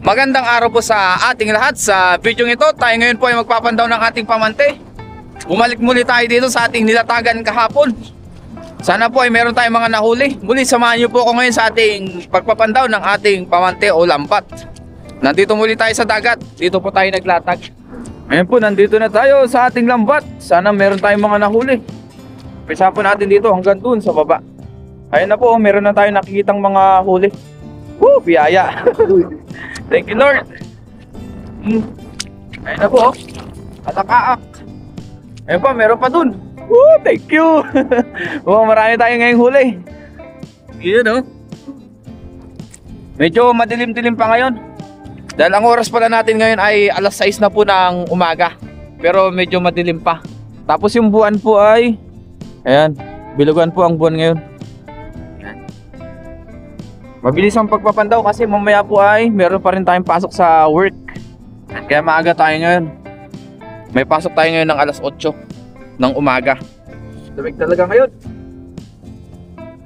Magandang araw po sa ating lahat. Sa video ito, tayo ngayon po ay magpapandaw ng ating pamante. Bumalik muli tayo dito sa ating nilatagan kahapon. Sana po ay meron tayong mga nahuli. Muli samahan niyo po ako ngayon sa ating pagpapandaw ng ating pamante o lambat. Nandito muli tayo sa dagat. Dito po tayo naglatag. Ngayon po, nandito na tayo sa ating lambat. Sana meron tayong mga nahuli. Pisa po natin dito hanggang dun sa baba. Ayun na po, meron na tayong nakikitang mga huli. Woo, biyaya. Thank you, Lord. Ayun na po, alakaak. Ayun pa, meron pa dun. Woo, thank you. Oh, marami tayo ngayong huli. Yun, oh. Medyo madilim-dilim pa ngayon. Dahil ang oras pala natin ngayon ay alas 6 na po ng umaga. Pero medyo madilim pa. Tapos yung buwan po ay, ayan, bilugan po ang buwan ngayon. Mabilis ang pagpapandaw kasi mamaya po ay meron pa rin tayong pasok sa work. Kaya maaga tayo ngayon. May pasok tayo ngayon ng alas 8 ng umaga. Lamig talaga ngayon.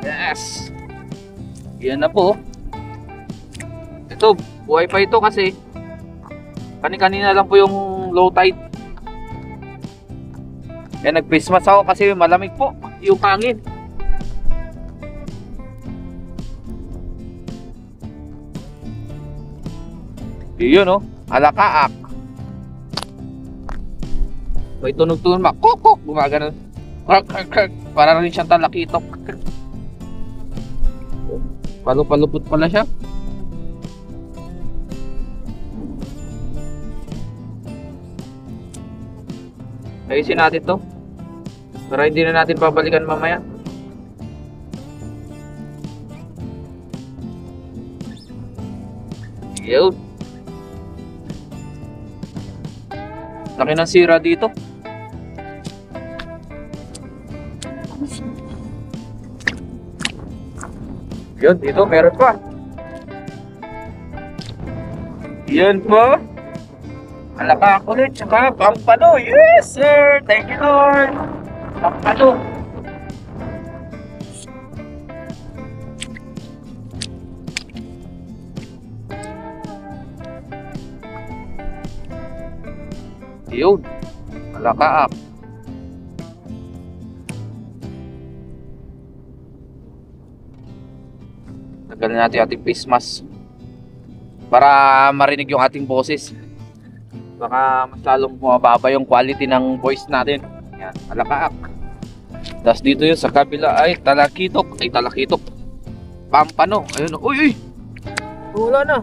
Yes. Yan na po. Ito, buhay pa ito kasi kanina lang po yung low tide. Kaya nag-Christmas ako kasi malamig po yung hangin. Yun, oh, alakaak. May tunog-tunog ba? Kok-kok! Gumagano. Para rin siyang talakitok. Palupalupot pala siya. Ayusin natin to para hindi na natin babalikan mamaya. Yun. Laki ng sira dito. Yun, dito meron pa. Yan po. Alakaak ulit, tsaka pampano. Yes sir, thank you Lord. Pampano. Yun, alakaak. Tagalin natin ating face mask para marinig yung ating boses. Baka mas lalong bumababa yung quality ng voice natin. Yan, alakaak. Tapos dito yun sa kabila ay talakitok. Ay, talakitok. Pampano. Ayun, uy, uy. Wala na.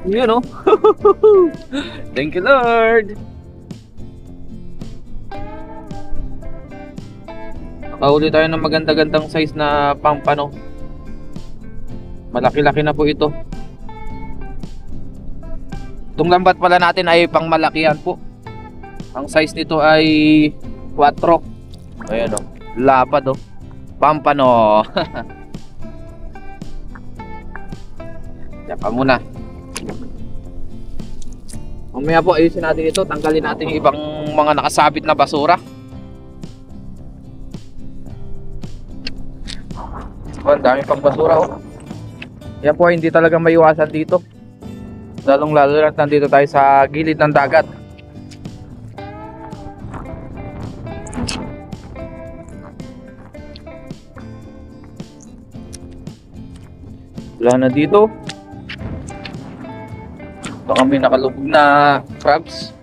Yun, oh. Thank you Lord. Nakahuli tayo ng maganda-gandang size na pampano. Malaki-laki na po ito. Itong lambat pala natin ay pang malakihan po. Ang size nito ay 4. Ayan, oh, lapad, oh. Pampano. Tsaka muna. Mamaya po ayusin natin ito. Tanggalin natin yung ibang mga nakasabit na basura. Oh, ang dami pang basura, oh. Yan po, hindi talaga maiwasan dito. Lalong lalo na nandito tayo sa gilid ng dagat. Wala na dito. Ito kami nakalubog na crabs.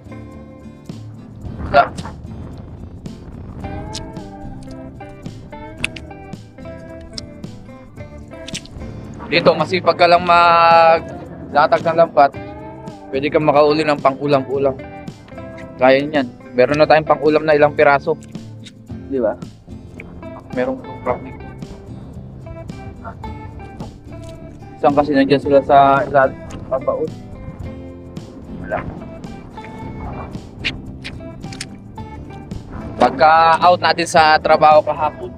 Dito masipag ka lang maglatag ng lambat, pwede kang makauli ng pang-ulam-ulam. Kaya niyan. Meron na tayong pang-ulam na ilang piraso. Di ba? Merong crab dito. Isang kasi nandiyan sila sa ilalim. Papaot. Wala. Pagka out natin sa trabaho kahapon,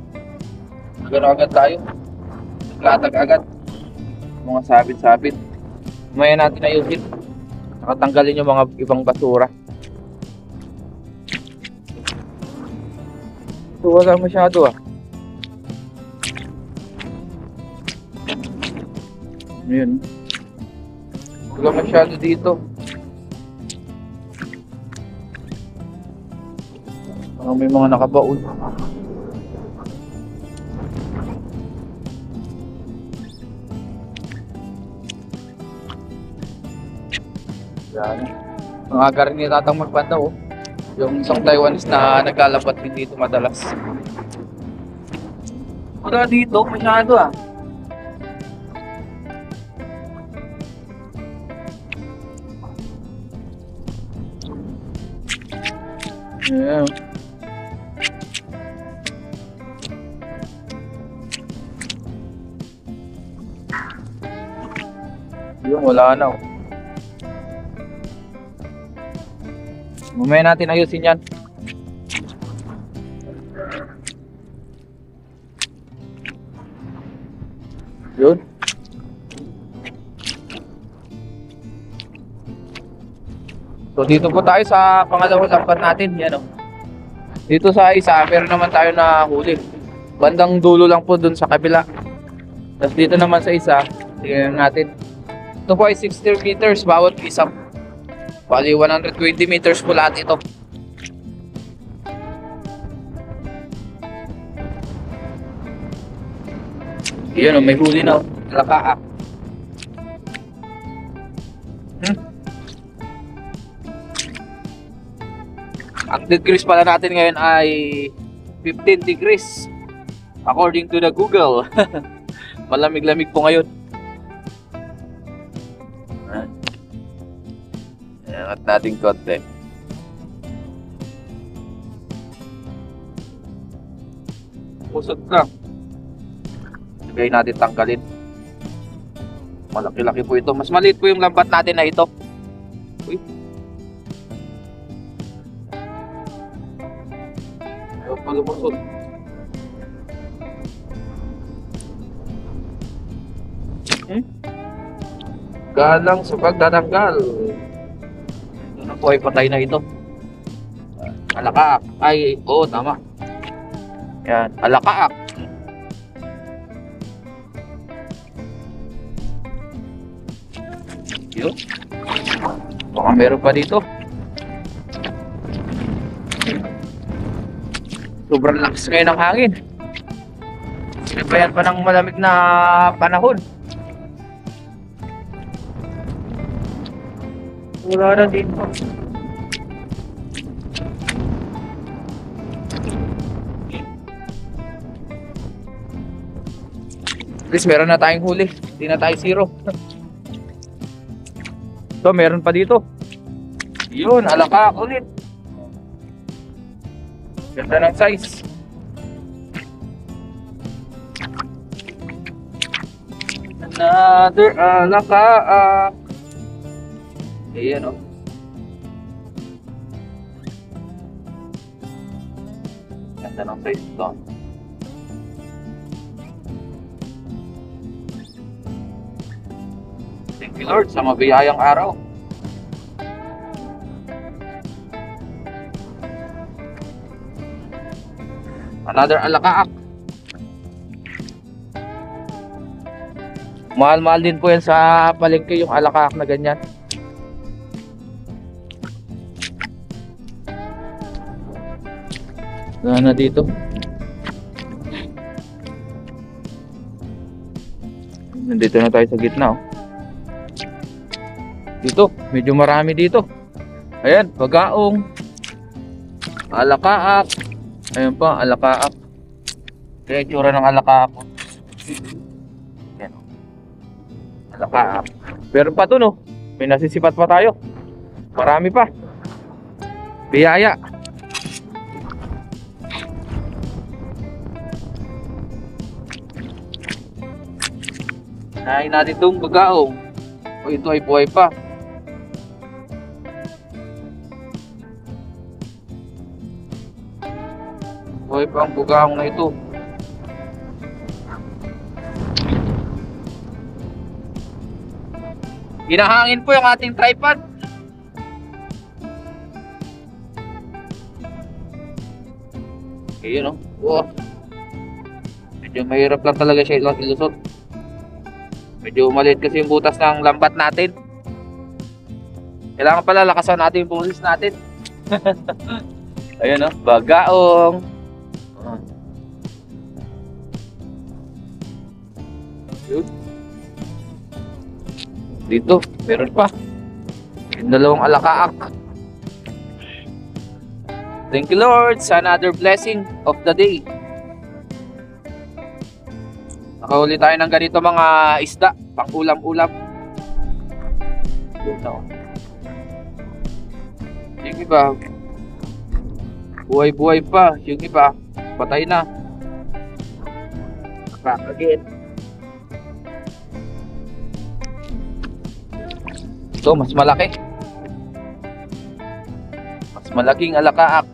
agad-agad tayo. Naglatag agad. Mga sabit-sabit. Maya natin ayusin. Saka tanggalin yung mga ibang basura. Ito wala masyado, ah. Ayun. Wala masyado dito. May mga nakabaon. Yan. Ang aga rin ni Tatang magpanda, oh. Yung isang Taiwanese na naglalabat din dito madalas. Wala dito, masyado ah. Yeah. Yung wala na, oh. Mamaya natin ayusin yan. Yun. So dito po tayo sa pangalawang lambat natin. Yan, oh. Dito sa isa, meron naman tayo na huli. Bandang dulo lang po dun sa kabila. Tapos dito naman sa isa, tingnan natin. Ito po ay 60 meters bawat isa. Bali 120 meters po lahat ito. Yun, oh, may huli na. Lakaa. Ang degrees pala natin ngayon ay 15 degrees according to the Google. Malamig-lamig po ngayon. Angat natin konti. Pusot na. Sabay natin tanggalin. Malaki-laki po ito. Mas maliit po yung lambat natin na ito. Uy. Ayaw pa lumusot. Galang sa pagtatanggal. Ito na po ay patay na ito. Alakaak. Ay, oo, tama. Yan, alakaak. Yun. Baka meron pa dito. Sobrang lakas ngayon ng hangin. Sinabayan pa ng malamig na panahon. Wala na dito. At least meron na tayong huli. Hindi na tayo zero. So meron pa dito. Yun, alakaak ulit. Ganda ng size. Another alakaak. Ayan, oh. Ganda ng size ito. Thank you Lord sa mabiyayang araw. Another alakaak. Mahal-mahal din po yan sa palengke yung alakaak na ganyan. Na dito. Nandito na tayo sa gitna, oh. Dito, medyo marami dito. Ayan, bagaong. Alakaak. Ayan pa, alakaak. Kaya itsura ng alakaak. Ayan. Alakaak. Pero pa to, no? May nasisipat pa tayo. Marami pa. Biyaya. Nahin natin itong bagaong. O ito ay buhay pa. Buhay pa ang bagaong na ito. Hinahangin po yung ating tripod. Ayun, oh. Wow. Medyo mahirap lang talaga siya ilusot. Medyo maliit kasi yung butas ng lambat natin. Kailangan pala lakasan natin yung boses natin. Ayun, oh, bagaong. Yun. Dito, meron pa. Yung dalawang alakaak. Thank you, Lord, sa another blessing of the day. Nakahuli tayo ng ganito mga isda, pang ulam-ulam. Yung iba, buhay-buhay pa. Yung iba, patay na. Kakagit. Ito, mas malaki. Mas malaking alakaak.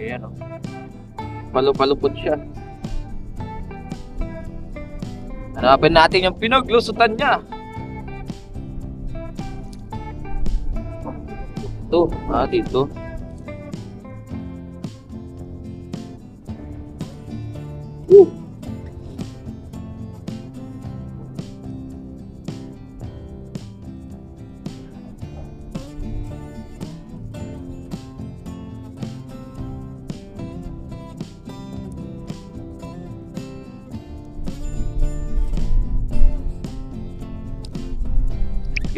Ayan, o. Palupalupot siya. Hanapin natin yung pinaglusutan niya. Ito, dito.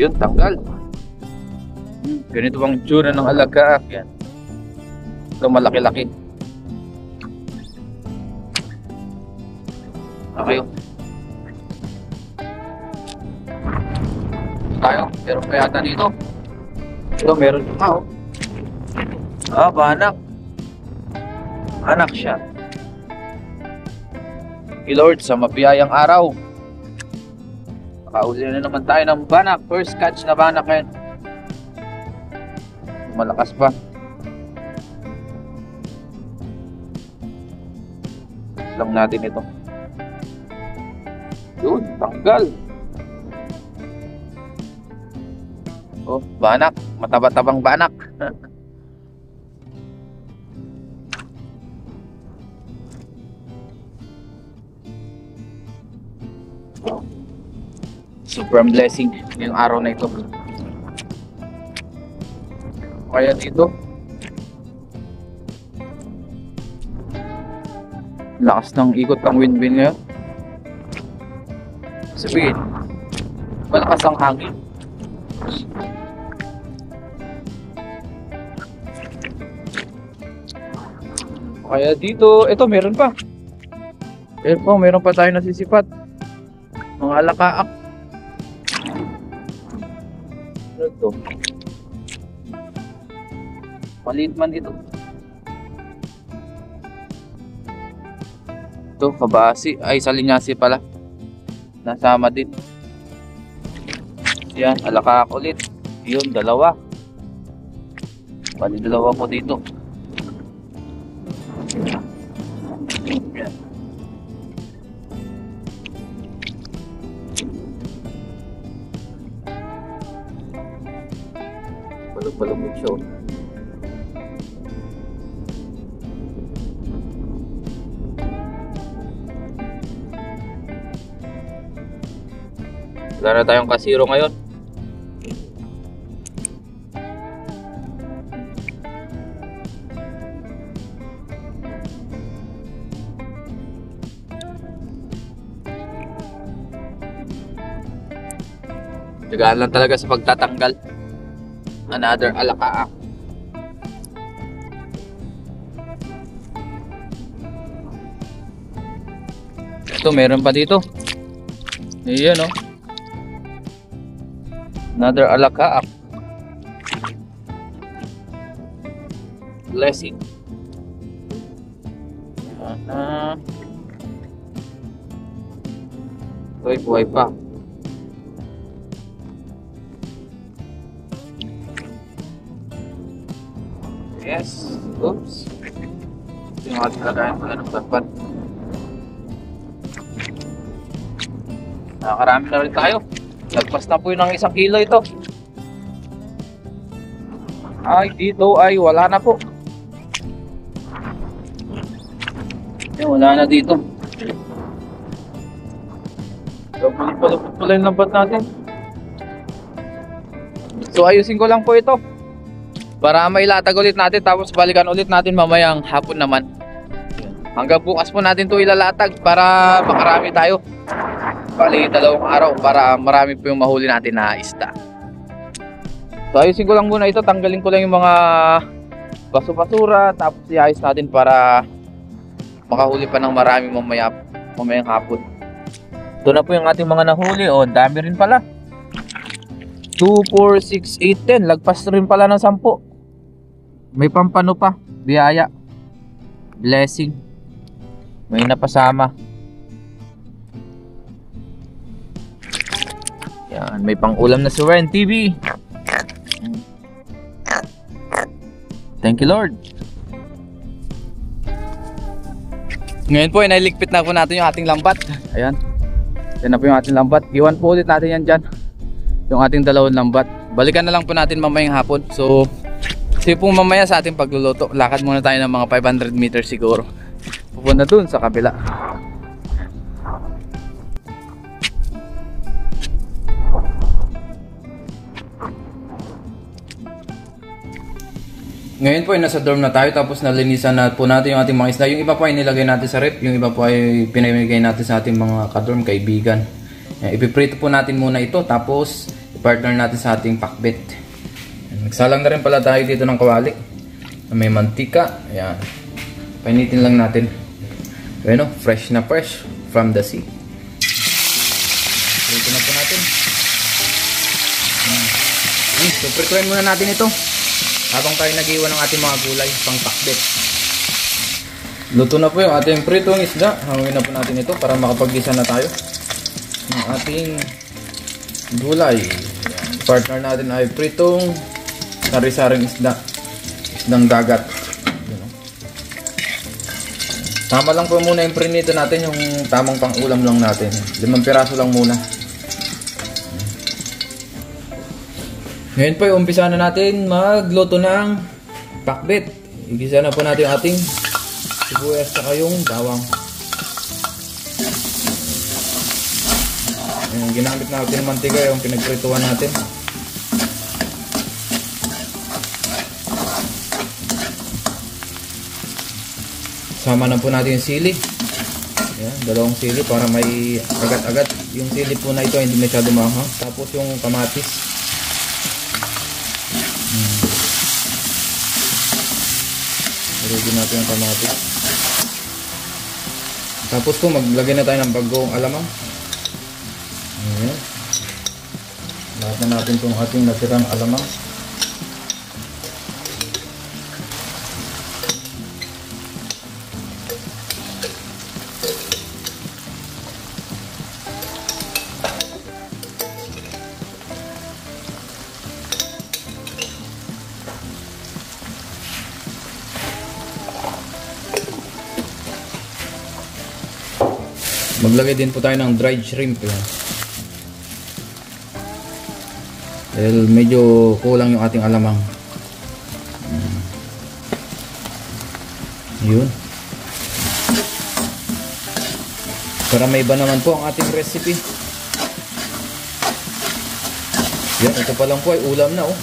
Yun, tanggal. Ganito bang tsura ng alagaak yan. Ito malaki-laki. Okay. Tayo, meron pa yata dito. Ito, meron pa, oh. Banak. Anak siya. Lord, sa mapiyayang araw. Nakauli na naman tayo ng banak. First catch na banak yan. Malakas pa. Lang natin ito. Yun, tanggal. Oh, banak. Mataba-tabang banak. Super blessing yung araw na ito. Kaya dito, lakas ng ikot ng windmill ngayon. Sabihin, malakas ang hangin. Kaya dito, ito meron pa. Meron pa tayo nasisipat. Mga alakaak. Ano ito? Maliit man ito. Ito, kabasi. Ay, salinyasi pala. Nasama din. Yan, alakaak ulit. Yun, dalawa. Bali, dalawa po dito. Yan. Balong-balong siya. Wala na tayong kasiro ngayon. Tigaan lang talaga sa pagtatanggal. Another alakaak. Ito, meron pa dito. Ayan, oh. Another alakaak. Blessing. Buhay pa. Yes. Oops. Yung ating lagayan pala ng dapat. Nakakarami na rin tayo. Lagpas na po yun ng 1 kilo ito. Ay, dito ay wala na po. Wala na dito. Palupot pala yung lambat natin. So ayusin ko lang po ito para mailatag ulit natin, tapos balikan ulit natin mamayang hapon naman. Hanggang bukas po natin ito ilalatag para makarami tayo. Bali 2 araw para marami po yung mahuli natin na isda. So ayusin ko lang muna ito, tanggalin ko lang yung mga baso-basura, tapos iayos natin para makahuli pa ng marami mamayang hapon. Ito na po yung ating mga nahuli. O, dami rin pala. 2, 4, 6, 8, 10. Lagpas rin pala ng 10. May pampano pa. Biyaya. Blessing. May napasama. Yan. May pang-ulam na si Ren TV. Thank you, Lord. Ngayon po ay nailigpit na po natin yung ating lambat. Ayan. Yan na po yung ating lambat. Iwan po ulit natin yan dyan. Yung ating 2 lambat. Balikan na lang po natin mamayang hapon. So, kasi po mamaya sa ating pagluluto, lakad muna tayo ng mga 500 meters siguro. Pupunta dun sa kabila. Ngayon po ay nasa dorm na tayo, tapos nalinisan na po natin yung ating mga isda. Yung iba po ay nilagay natin sa rep, yung iba po ay pinamigay natin sa ating mga kadorm, kaibigan. Ipiprito po natin muna ito, tapos i-partner natin sa ating pakbet. Nagsalang na rin pala tayo dito ng kawali. May mantika. Ayan. Painitin lang natin. Ayan o, fresh na fresh from the sea. Prito na po natin. So prituin muna natin ito habang tayo nag-iwan ng ating mga gulay pang pakbet. Luto na po yung ating pritong isda. Hangin na po natin ito para makapag-gisa na tayo ng ating gulay. Ayan. Partner natin ay pritong sari-saring isda, isdang dagat. Tama lang po muna yung prinito natin, yung tamang pang-ulam lang natin. 5 piraso lang muna. Ngayon po, umpisa na natin magluto ng pakbet. Igisa na po natin yung ating sibuyas saka yung bawang. Ayan, ginamit natin ng mantika yung pinagprituan natin. Sama na po natin yung sili. Ayan, 2 sili para may agad-agad. Yung sili po na ito hindi masyado mahang. Tapos yung kamatis. Ilagay natin yung kamatis. Tapos po maglagay na tayo ng bagong alamang. Ayan. Lahat na natin itong ating natirang alamang. Maglagay din po tayo ng dried shrimp. Yan. Dahil medyo kulang yung ating alamang. Yun. Para may iba naman po ang ating recipe. Yan, ito pa lang po ay ulam na oh.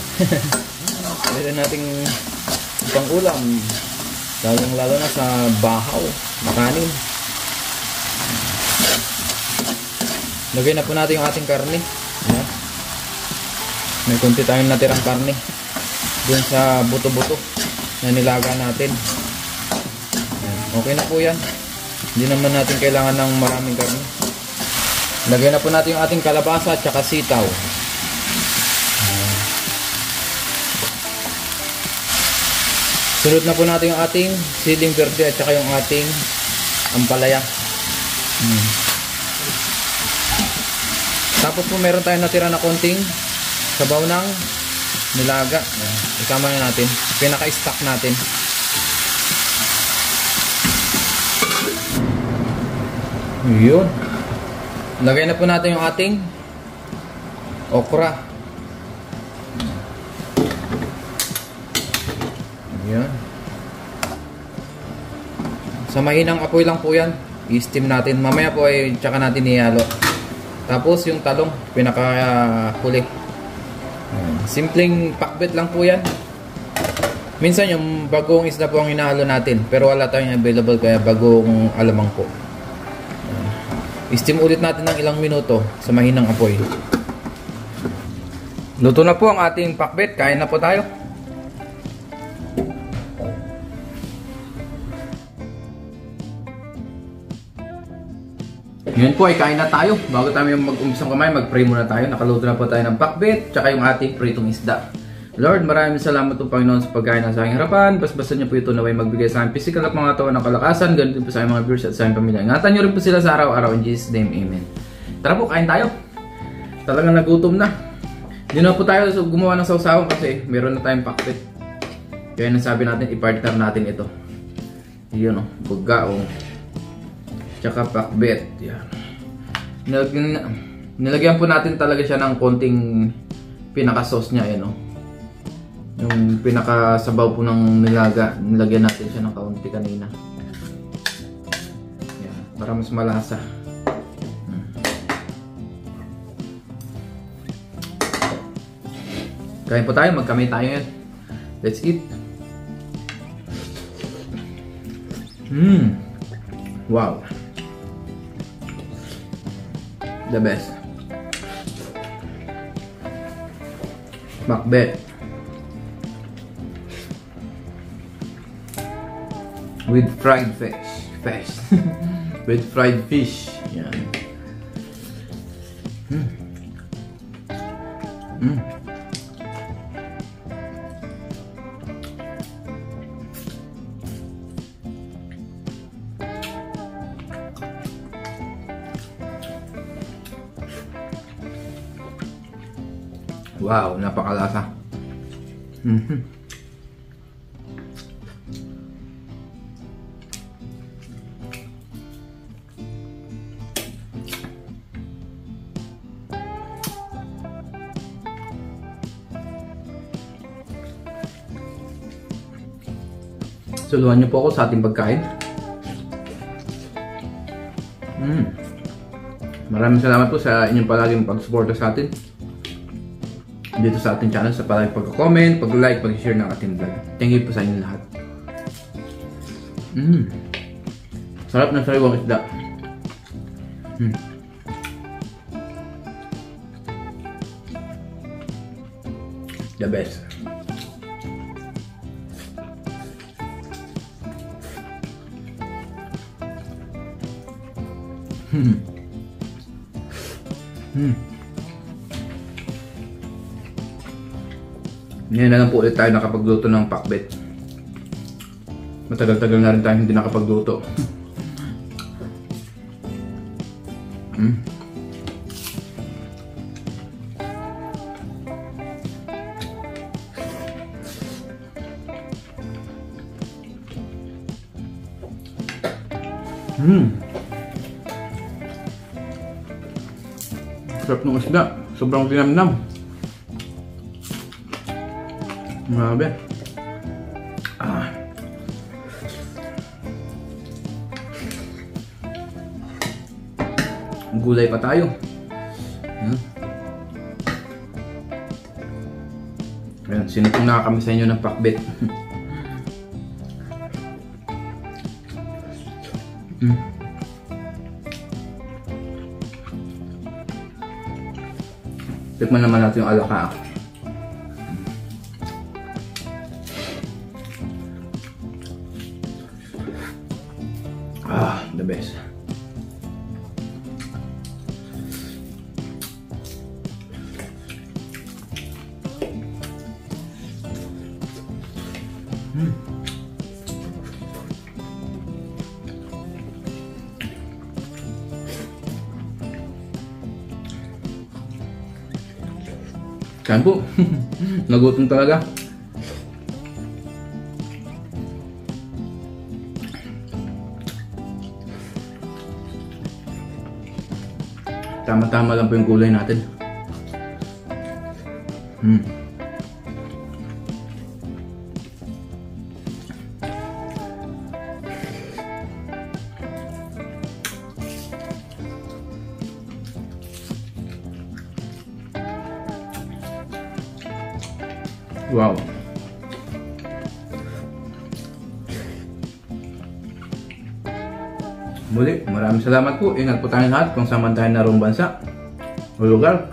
Pwede nating pang ulam. Lalo na sa bahaw, makanin. Lagay na po natin yung ating karne. Ayan. May konti tayong natirang karne dun sa buto-buto na nilaga natin. Ayan. Okay na po yan. Hindi naman natin kailangan ng maraming karne. Lagay na po natin yung ating kalabasa at saka sitaw. Ayan. Sunod na po natin yung ating siling verde at saka yung ating ampalaya. Tapos po meron tayong natira na konting sabaw ng nilaga. Isama na natin. Pinaka-stock natin. Yun. Lagay na po natin yung ating okra. Yan. Sa mahinang apoy lang po yan. I-steam natin. Mamaya po ay tsaka natin ihalo. Tapos yung talong, pinaka huli. Simpleng pakbet lang po yan. Minsan yung bagong isda po ang hinahalo natin, pero wala tayong available kaya bagong alamang po. I-steam ulit natin ng ilang minuto sa mahinang apoy. Luto na po ang ating pakbet, kain na po tayo. Ngayon po ay kain na tayo. Bago tayo mag-umpisang kamay, mag-pray muna tayo. Nakaluto na po tayo ng pakbet, tsaka yung ating pritong isda. Lord, maraming salamat po Panginoon sa pagkain ng sa aking harapan. Basbasan niyo po ito na may magbigay sa aking physical at mga katawan ng kalakasan. Ganun din po sa aking mga viewers at sa aking pamilya. Ingatan niyo rin po sila sa araw-araw. In Jesus' name, Amen. Tara po, kain tayo. Talagang nagutom na. Hindi na po tayo gumawa ng sausawan kasi meron na tayong pakbet. Kaya nasabi natin, i-partner natin ito. Yun o, buga o. Tsaka pakbet. Yan. Nilagyan po natin talaga siya ng konting pinaka-sauce niya. Yan o. Yung pinaka-sabaw po ng nilagyan natin siya ng kaunti kanina. Yan. Para mas malasa. Kain po tayo. Magkamay tayo yan. Let's eat. Wow. The best. Pakbet. With fried fish. With fried fish. Yan. Wow, napakalasa. Suluhan niyo po ako sa ating pagkain. Maraming salamat po sa inyong palaging pag-suporta sa atin dito sa ating channel, sa palaging pag-comment, pag-like, pag-share ng ating vlog. Thank you po sa inyong lahat. Sarap ng sariwang isda. The best. Ngayon na lang po ulit tayo nakapagluto ng pakbet. Matagal-tagal na rin tayo hindi nakapagluto. Sarap ng isda. Sobrang dinamnam. Grabe. Gulay pa tayo. Ayan, sinutong na kami sa inyo ng pakbet. Tikman naman natin yung alaka. The best. Kain po. Nagutom talaga. Tama-tama lang po yung gulay natin. Wow. Muli, maraming salamat po. Ingat po tayong lahat kung saan man tayo narong bansa o lugar.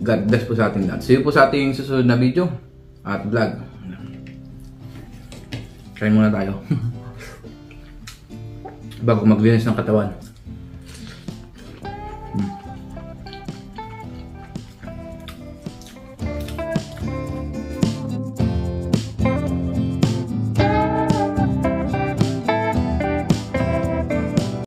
God bless po sa ating lahat. See you po sa ating susunod na video at vlog. Kain muna tayo. Bago maglinis ng katawan.